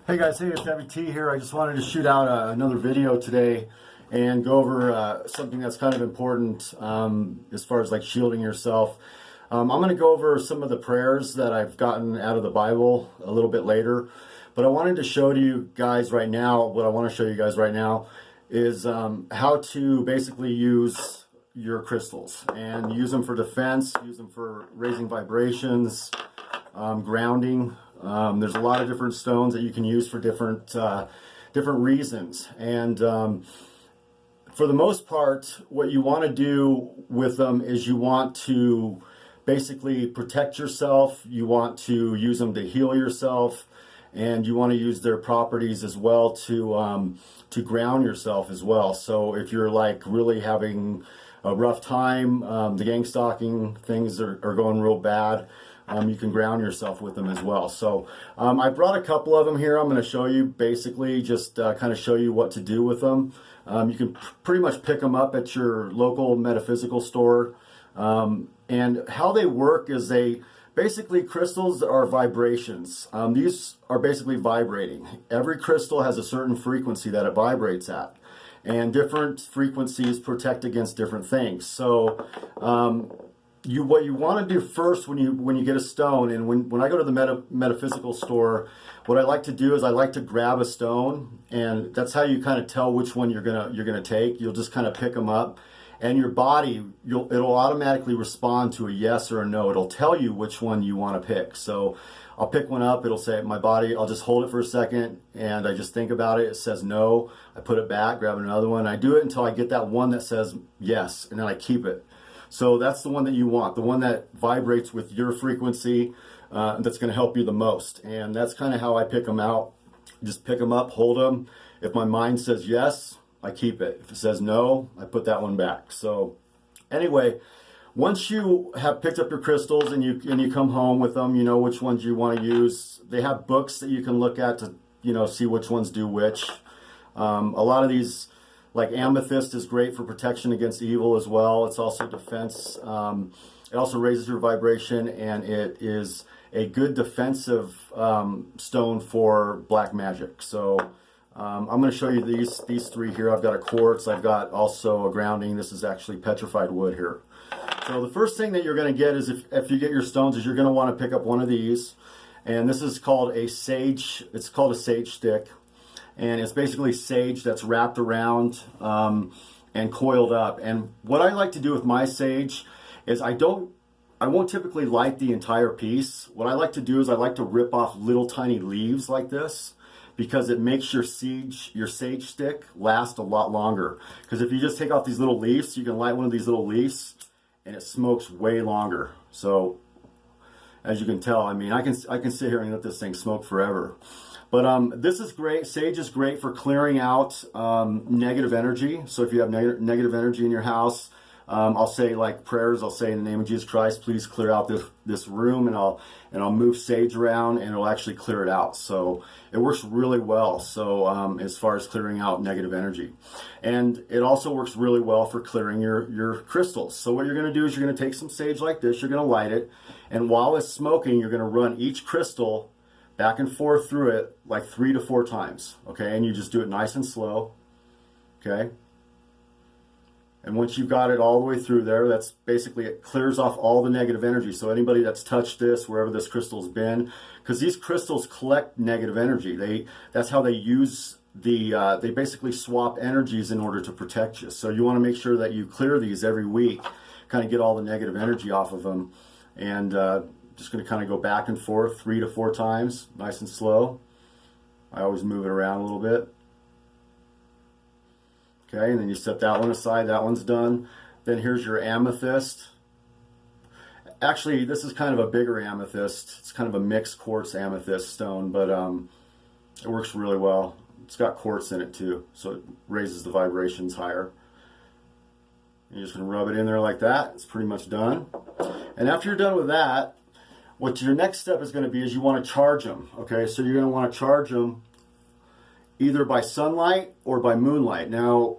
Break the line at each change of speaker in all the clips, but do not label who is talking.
Hey guys, hey, it's Debbie T here. I just wanted to shoot out another video today and go over something that's kind of important as far as like shielding yourself. I'm going to go over some of the prayers that I've gotten out of the Bible a little bit later, but I wanted to show you guys right now, what I want to show you guys right now is how to basically use your crystals and use them for defense, use them for raising vibrations, grounding. There's a lot of different stones that you can use for different reasons, and for the most part, what you want to do with them is you want to basically protect yourself. You want to use them to heal yourself, and you want to use their properties as well to ground yourself as well. So if you're like really having a rough time, the gangstalking things are going real bad. You can ground yourself with them as well. So I brought a couple of them here. I'm going to show you basically just kind of show you what to do with them. You can pretty much pick them up at your local metaphysical store. And how they work is basically crystals are vibrations. These are basically vibrating. Every crystal has a certain frequency that it vibrates at. And different frequencies protect against different things. So what you want to do first when you get a stone, and when I go to the metaphysical store, what I like to do is I like to grab a stone, and that's how you kind of tell which one you're gonna take. You'll just kind of pick them up, and your body it'll automatically respond to a yes or a no. It'll tell you which one you want to pick. So I'll pick one up. It'll say my body. I'll just hold it for a second, and I just think about it. It says no. I put it back, grab another one. I do it until I get that one that says yes, and then I keep it. So that's the one that you want, the one that vibrates with your frequency, that's going to help you the most. And that's kind of how I pick them out. Just pick them up, hold them. If my mind says yes, I keep it. If it says no, I put that one back. So anyway, once you have picked up your crystals and you come home with them, you know which ones you want to use. They have books that you can look at to see which ones do which. A lot of these, like amethyst, is great for protection against evil as well. It's also defense. It also raises your vibration, and it is a good defensive stone for black magic. So I'm going to show you these three here. I've got a quartz. I've got also a grounding. This is actually petrified wood here. So the first thing that you're going to get is if you get your stones is you're going to want to pick up one of these, and this is called a sage. It's called a sage stick. And it's basically sage that's wrapped around and coiled up. And what I like to do with my sage is I won't typically light the entire piece. What I like to do is I like to rip off little tiny leaves like this, because it makes your sage stick last a lot longer. Because if you just take off these little leaves, you can light one of these little leaves and it smokes way longer. So as you can tell, I mean, I can sit here and let this thing smoke forever. But this is great. Sage is great for clearing out negative energy. So if you have negative energy in your house, I'll say like prayers. I'll say in the name of Jesus Christ, please clear out this room, and I'll move sage around, and it'll actually clear it out. So it works really well. So as far as clearing out negative energy, and it also works really well for clearing your crystals. So what you're going to do is you're going to take some sage like this. You're going to light it, and while it's smoking, you're going to run each crystal back and forth through it like 3 to 4 times, okay? And you just do it nice and slow, okay? And once you've got it all the way through there, that's basically, it clears off all the negative energy. So anybody that's touched this, wherever this crystal's been, because these crystals collect negative energy. That's how they use they basically swap energies in order to protect you. So you want to make sure that you clear these every week, kind of get all the negative energy off of them, and just going to kind of go back and forth 3 to 4 times, nice and slow. I always move it around a little bit. Okay, and then you set that one aside. That one's done. Then here's your amethyst. Actually, this is kind of a bigger amethyst. It's kind of a mixed quartz amethyst stone, but it works really well. It's got quartz in it too, so it raises the vibrations higher. You're just going to rub it in there like that. It's pretty much done. And after you're done with that, what your next step is going to be is you want to charge them. Okay, so you're going to want to charge them either by sunlight or by moonlight. Now,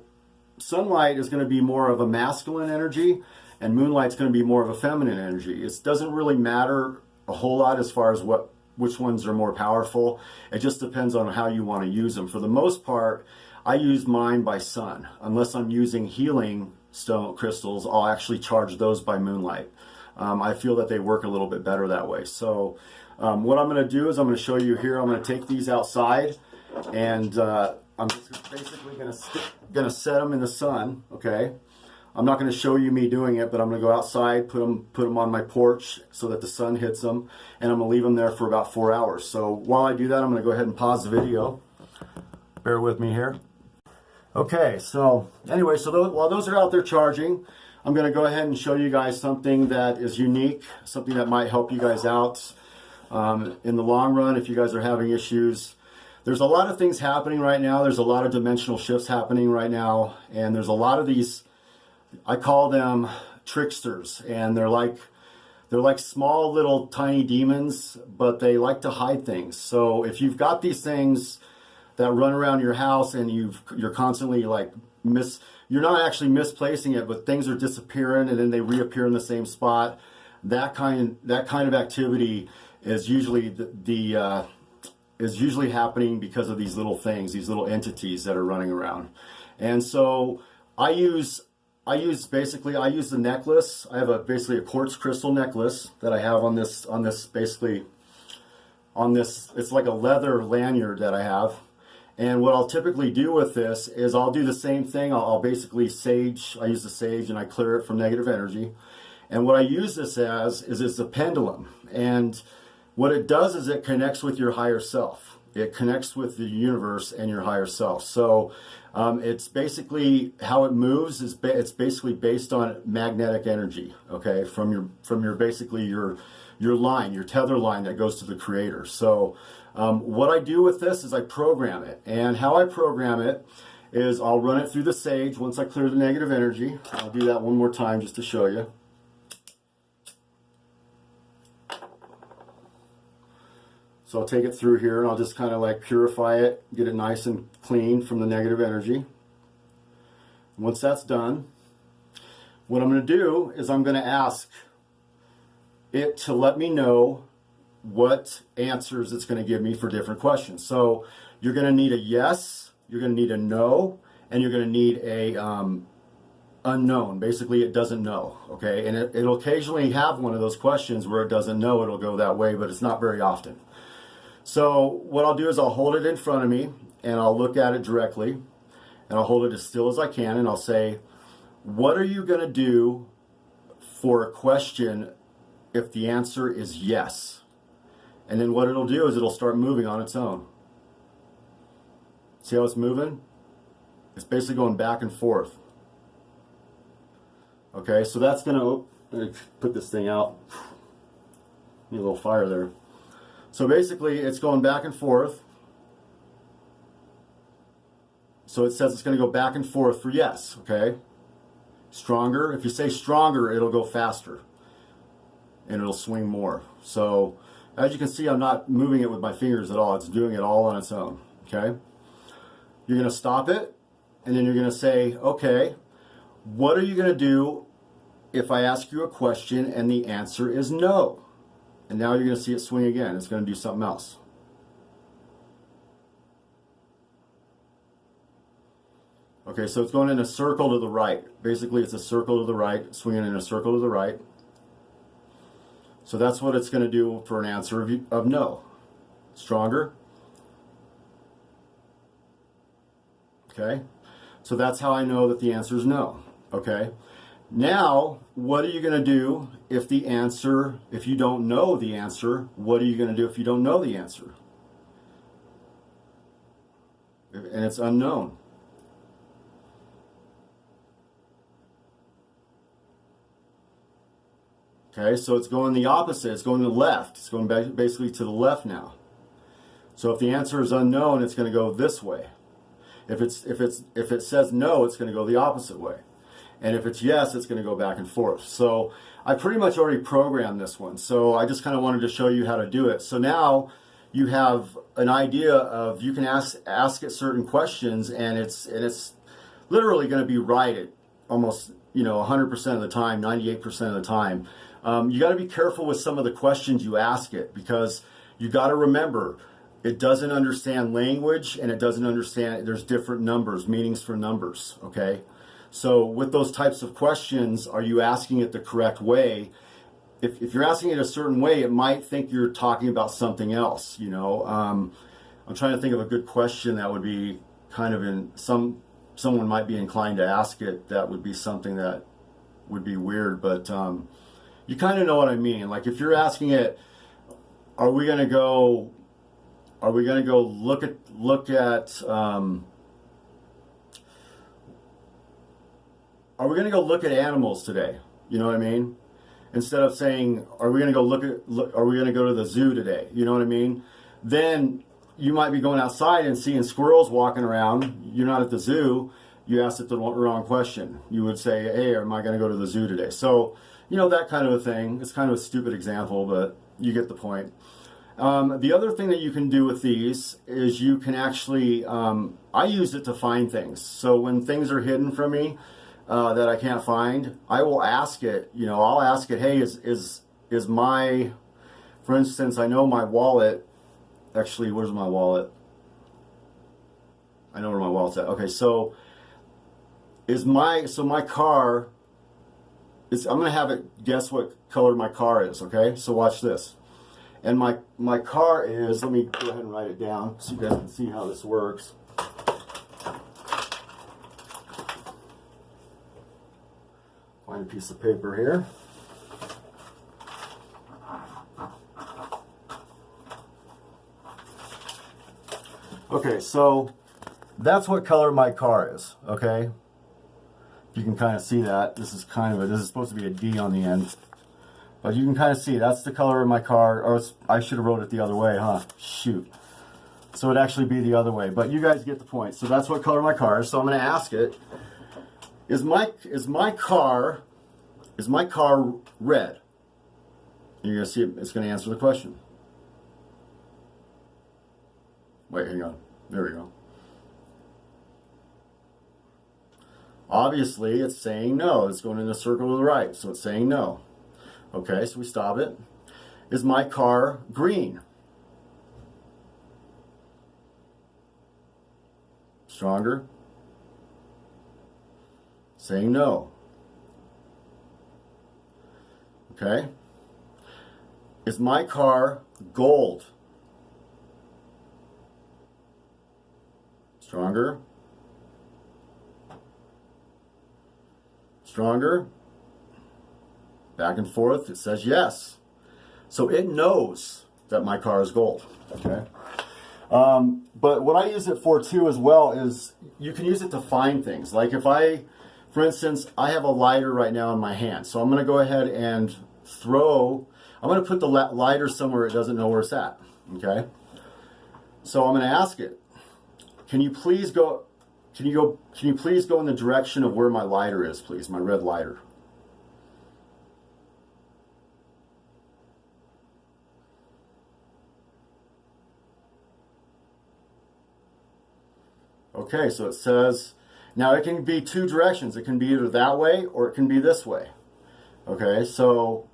sunlight is going to be more of a masculine energy, and moonlight's going to be more of a feminine energy. It doesn't really matter a whole lot as far as what which ones are more powerful. It just depends on how you want to use them. For the most part, I use mine by sun. Unless I'm using healing stone crystals, I'll actually charge those by moonlight. I feel that they work a little bit better that way. So what I'm going to do is I'm going to show you here. I'm going to take these outside, and I'm just basically going to set them in the sun. Okay. I'm not going to show you me doing it, but I'm going to go outside, put them on my porch so that the sun hits them, and I'm going to leave them there for about 4 hours. So while I do that, I'm going to go ahead and pause the video. Bear with me here. Okay, so anyway, so while those are out there charging, I'm going to go ahead and show you guys something that is unique, something that might help you guys out in the long run if you guys are having issues. There's a lot of things happening right now. There's a lot of dimensional shifts happening right now, and there's a lot of these, I call them tricksters, and they're like small little tiny demons, but they like to hide things. So if you've got these things that run around your house and you're constantly like you're not actually misplacing it, but things are disappearing and then they reappear in the same spot, that kind of activity is usually is usually happening because of these little things, these little entities that are running around. And so I use the necklace. I have basically a quartz crystal necklace that I have on this it's like a leather lanyard that I have. And what I'll typically do with this is I'll do the same thing. I'll basically I use the sage and I clear it from negative energy. And what I use this as is it's a pendulum. And what it does is it connects with your higher self. It connects with the universe and your higher self. So it's basically how it moves is it's basically based on magnetic energy, okay, from your basically your line, your tether line that goes to the creator. So what I do with this is I program it, and how I program it is I'll run it through the sage once I clear the negative energy. I'll do that one more time just to show you. So I'll take it through here and I'll just kind of like purify it, get it nice and clean from the negative energy. Once that's done, what I'm going to do is I'm going to ask it to let me know what answers it's going to give me for different questions. So you're going to need a yes, you're going to need a no, and you're going to need a unknown. Basically, it doesn't know, okay? And it'll occasionally have one of those questions where it doesn't know, it'll go that way, but it's not very often. So what I'll do is I'll hold it in front of me and I'll look at it directly and I'll hold it as still as I can and I'll say, what are you going to do for a question if the answer is yes? And then what it'll do is it'll start moving on its own. See how it's moving? It's basically going back and forth. Okay, so that's going to, let me put this thing out. Need a little fire there. So basically, it's going back and forth. So it says it's going to go back and forth for yes, okay? Stronger. If you say stronger, it'll go faster. And it'll swing more. So, as you can see, I'm not moving it with my fingers at all. It's doing it all on its own, okay? You're going to stop it, and then you're going to say, okay, what are you going to do if I ask you a question and the answer is no? And now you're going to see it swing again. It's going to do something else. Okay, so it's going in a circle to the right. Basically, it's a circle to the right, swinging in a circle to the right. So that's what it's going to do for an answer of no. Stronger. Okay, so that's how I know that the answer is no. Okay. Now, what are you going to do if you don't know the answer, what are you going to do if you don't know the answer? And it's unknown. Okay, so it's going the opposite. It's going to the left. It's going basically to the left now. So if the answer is unknown, it's going to go this way. If it says no, it's going to go the opposite way. And if it's yes, it's going to go back and forth. So I pretty much already programmed this one. So I just kind of wanted to show you how to do it. So now you have an idea of, you can ask it certain questions, and it's literally going to be right at almost 100% of the time, 98% of the time. You got to be careful with some of the questions you ask it, because You got to remember, it doesn't understand language, and it doesn't understand, there's different numbers, meanings for numbers, okay? So with those types of questions, are you asking it the correct way? If you're asking it a certain way, it might think you're talking about something else, you know? I'm trying to think of a good question that would be kind of someone might be inclined to ask it. That would be something that would be weird, but you kind of know what I mean. Like if you're asking it, are we going to go look at are we going to go look at animals today? You know what I mean? Instead of saying, are we going to go are we going to go to the zoo today? You know what I mean? Then you might be going outside and seeing squirrels walking around. You're not at the zoo. You asked it the wrong question. You would say, hey, am I going to go to the zoo today? So, you know, that kind of a thing. It's kind of a stupid example, but you get the point. The other thing that you can do with these is you can actually, I use it to find things. So when things are hidden from me that I can't find, I will ask it, you know, I'll ask it, hey, is my, for instance, I know my wallet, actually, where's my wallet? I know where my wallet's at. Okay, so my car is, I'm going to have it guess what color my car is, okay? So watch this. And my car is, let me go ahead and write it down so you guys can see how this works. Find a piece of paper here. Okay, so that's what color my car is, okay? You can kind of see that. This is supposed to be a D on the end. But you can kind of see, that's the color of my car. Or I should have wrote it the other way, huh? Shoot. So it'd actually be the other way. But you guys get the point. So that's what color my car is. So I'm going to ask it, is my car red? And you're going to see it's going to answer the question. Wait, hang on. There we go. Obviously, it's saying no. It's going in a circle to the right, so it's saying no. Okay, so we stop it. Is my car green? Stronger. Saying no. Okay. Is my car gold? Stronger. Stronger. Back and forth, it says yes. So it knows that my car is gold, okay? But what I use it for too as well is you can use it to find things. Like if for instance, I have a lighter right now in my hand. So I'm gonna go ahead and I'm gonna put the lighter somewhere it doesn't know where it's at, okay? So I'm gonna ask it, can you please go in the direction of where my lighter is, please, my red lighter? Okay, so it says, now it can be two directions. It can be either that way or it can be this way. Okay, so,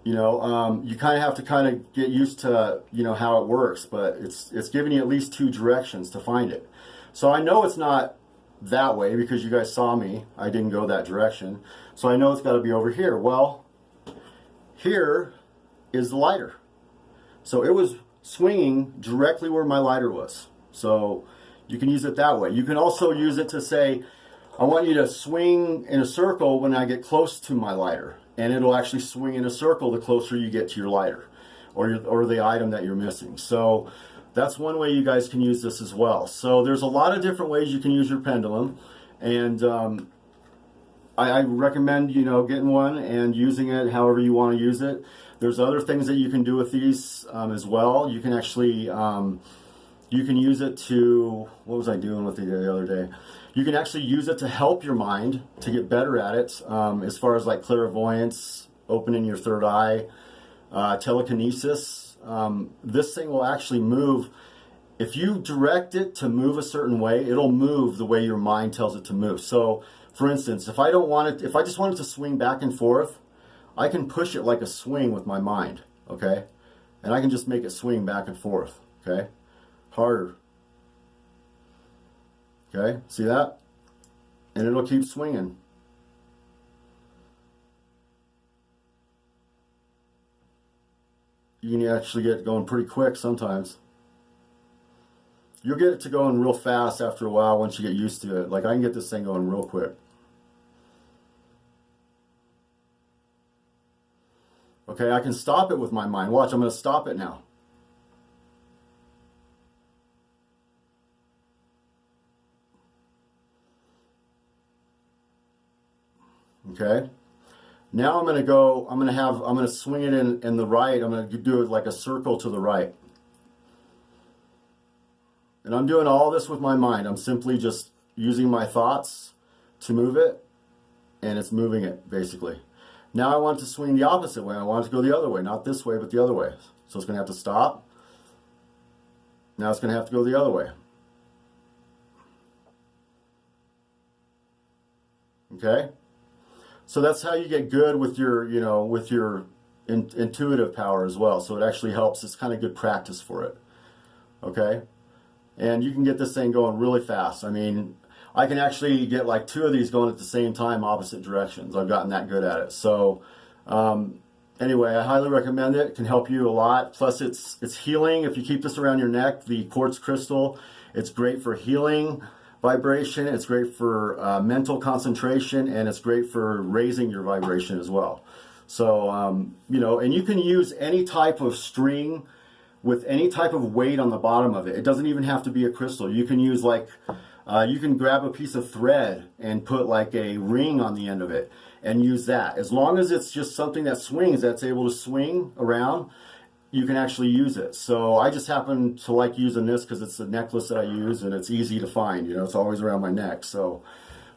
you know, you kind of have to kind of get used to, you know, how it works, but it's giving you at least two directions to find it. So I know it's not that way because you guys saw me. I didn't go that direction. So I know it's got to be over here. Well, here is the lighter. So it was swinging directly where my lighter was. So you can use it that way. You can also use it to say, I want you to swing in a circle when I get close to my lighter. And it'll actually swing in a circle the closer you get to your lighter or the item that you're missing. So that's one way you guys can use this as well. So there's a lot of different ways you can use your pendulum. And I recommend, you know, getting one and using it however you want to use it. There's other things that you can do with these as well. You can actually... you can use it to, what was I doing with it the other day? You can actually use it to help your mind to get better at it, as far as like clairvoyance, opening your third eye, telekinesis. This thing will actually move. If you direct it to move a certain way, it'll move the way your mind tells it to move. So, for instance, if I just want it to swing back and forth, I can push it like a swing with my mind, okay? And I can just make it swing back and forth, okay? Harder. Okay, see that? And it'll keep swinging. You can actually get it going pretty quick sometimes. You'll get it to going real fast after a while once you get used to it. Like I can get this thing going real quick. Okay, I can stop it with my mind. Watch, I'm going to stop it now. Okay. Now I'm going to swing it in the right. I'm going to do it like a circle to the right. And I'm doing all this with my mind. I'm simply just using my thoughts to move it, and it's moving it, basically. Now I want to swing the opposite way. I want it to go the other way, not this way, but the other way. So it's going to have to stop. Now it's going to have to go the other way. Okay? So that's how you get good with your, with your intuitive power as well. So it actually helps. It's kind of good practice for it. Okay? And you can get this thing going really fast. I mean, I can actually get like 2 of these going at the same time, opposite directions. I've gotten that good at it. So anyway, I highly recommend it. It can help you a lot. Plus it's healing. If you keep this around your neck, the quartz crystal, it's great for healing vibration. It's great for mental concentration, and it's great for raising your vibration as well. So, and you can use any type of string with any type of weight on the bottom of it. It doesn't even have to be a crystal. You can use like, you can grab a piece of thread and put like a ring on the end of it and use that. As long as it's just something that swings, that's able to swing around, you can actually use it. So I just happen to like using this because it's a necklace that I use and it's easy to find. It's always around my neck. So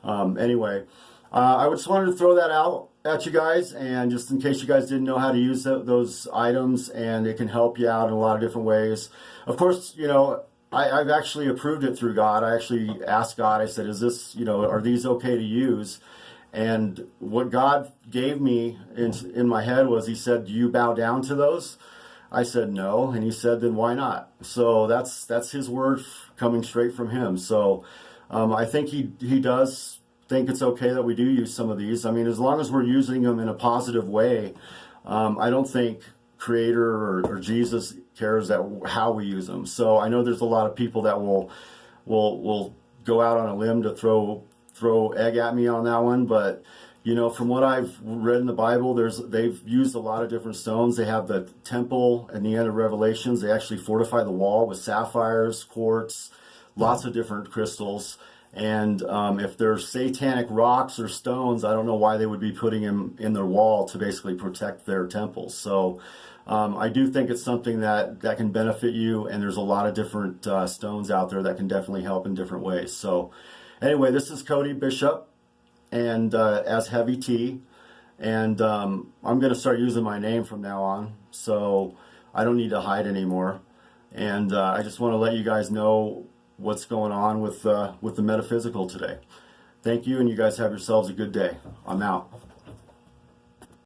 anyway, I just wanted to throw that out at you guys, and just in case you guys didn't know how to use those items, and it can help you out in a lot of different ways. Of course, I've actually approved it through God. I actually asked God, I said, is this, are these okay to use? And what God gave me in my head was, he said, do you bow down to those? I said no, and he said, then why not? So that's his word coming straight from him. So I think he does think it's okay that we do use some of these. I mean, as long as we're using them in a positive way, I don't think Creator or Jesus cares how we use them. So I know there's a lot of people that will go out on a limb to throw egg at me on that one, but from what I've read in the Bible, they've used a lot of different stones. They have the temple in the end of Revelations. They actually fortify the wall with sapphires, quartz, lots of different crystals. And if there's satanic rocks or stones, I don't know why they would be putting them in their wall to basically protect their temples. So I do think it's something that can benefit you, and there's a lot of different stones out there that can definitely help in different ways. So anyway, this is Cody Bishop, and as Heavy T, and I'm going to start using my name from now on, so I don't need to hide anymore. And I just want to let you guys know what's going on with the metaphysical today. Thank you, and you guys have yourselves a good day. I'm out.